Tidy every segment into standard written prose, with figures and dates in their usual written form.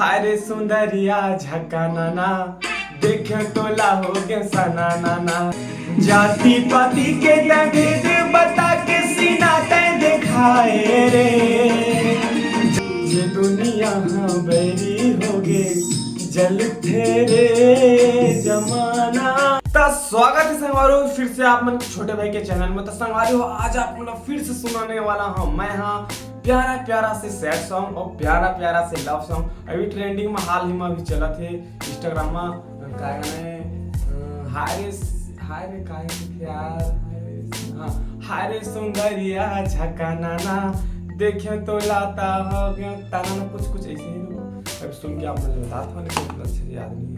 हाय रे सुंदरिया झका नाना देखे तो लाहोगे सना नाना। जाति पाति के भेद बता के सीना तय दिखाए रे। ये दुनिया हाँ बैरी होगे जल तेरे जमाना। तो स्वागत है संगवारी फिर से आप मन छोटे भाई के चैनल में। तो संगवारी हो आज आप मतलब फिर से सुनाने वाला हूँ मैं हाँ प्यारा प्यारा से सैड सॉन्ग और प्यारा प्यारा से लव सॉन्ग। अभी ट्रेंडिंग में हाल ही में अभी चला थे इंस्टाग्राम में क्या हाय रे काय प्यार हाय रे सुंदरिया झका नाना देखे तो लाता हो गया ताना कुछ ऐसे ही लोग। अब सुन के आप मुझे बता था लेकिन अच्छे से याद नहीं है।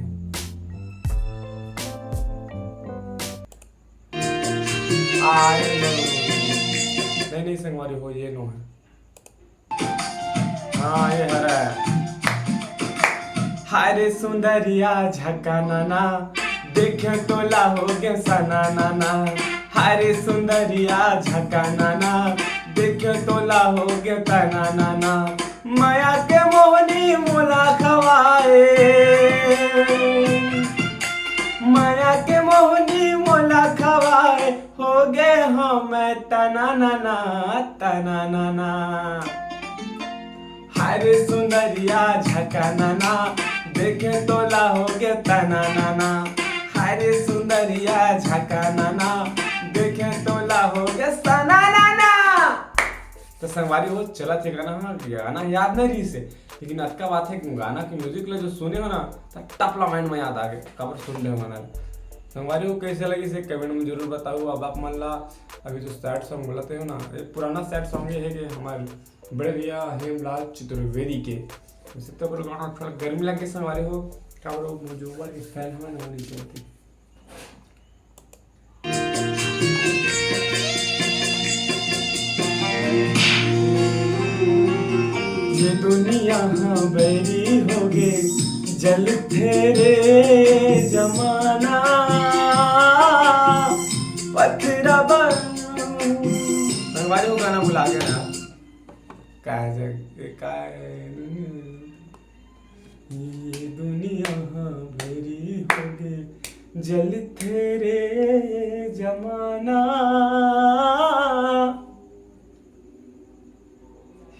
नहीं संगवारी हो ये नो है। हाँ ये है। हाय रे सुंदरिया झका नाना देखे तो लाहोगे सना नाना। हाय रे सुंदरिया झका नाना देखे तो लाहोगे तना नाना। माया के मोहनी मोला खवाए माया के मोहनी मोला खवाए हो गए हम तना नाना। हाय रे सुंदरिया झका नाना देखे तो लाहोगे तना नाना। हाय रे सुंदरिया झका नाना देखे तो लाहोगे सना नाना। तो संगवारी हो चला थे गाना याद नहीं रही से लेकिन आज का बात है कि गाना की म्यूजिक ले जो सुने हो ना तो टपला माइंड में याद आ गए कबर सुन रहे हो गाना। संगवारी हो कैसे लगी से कमेंट में जरूर बताओ। अब आप मान ला अभी जो सैड सॉन्ग बोलते हो ना एक पुराना सैड सॉन्ग ये है कि हमारे बड़े भैया हेमलाल चतुर्वेदी के तो गाना थोड़ा गर्मी लग के संगवारी हो क्या बोलो जो वाली फैन हमें ना होनी चाहिए। ये दुनिया हाँ बैरी होगे जल तेरे जमाना। पथरा संगवारी हो गाना बुला गया ना ये दुनिया हाँ बैरी होगे जल तेरे जमाना।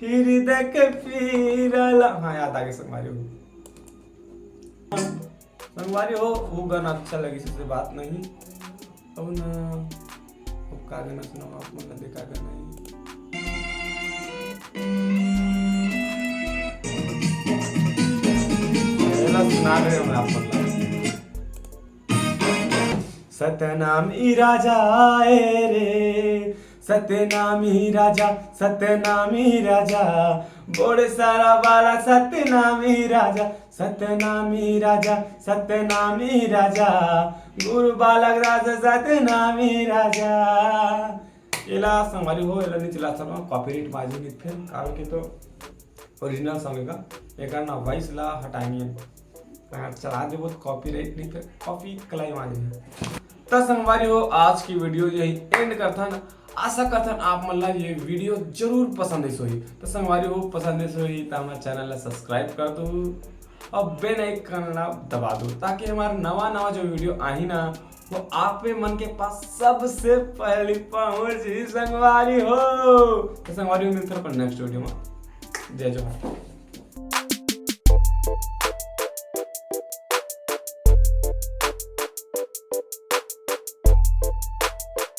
हृदय के पीरला हाँ याद आ गया संगवारी हो वो गाना अच्छा लगी से बात नहीं। अब ना अब का गाना सुनाओ आप मतलब देखा गाना सुना रहे हो आप मतलब सतनामी राजा आए रे सतनामी राजा बोड़े सारा वाला सतनामी राजा गुरु बालक राजा सतनामी राजा। इला संगवारी हो इला नहीं चला सकता कॉपीराइट बाजी नहीं फिर कारण के तो ओरिजिनल सॉन्ग का एक ना वॉइस ला हटाएंगे चला दे बहुत कॉपीराइट नहीं फिर कॉपी कलाई मारेंगे। तो संगवारी हो आज की वीडियो यही एंड करता ना आशा करता आप मतलब ये वीडियो जरूर पसंद है सोही। तो संगवारी हो पसंद है सोही तो हमारे चैनल सब्सक्राइब कर दो और बेल आइकन दबा दो ताकि हमारा नवा जो वीडियो आई ना वो आप पे मन के पास सबसे पहले पहुंच संगवारी हो। तो संगवारी हो मिलते हैं नेक्स्ट वीडियो में। जय जोहार।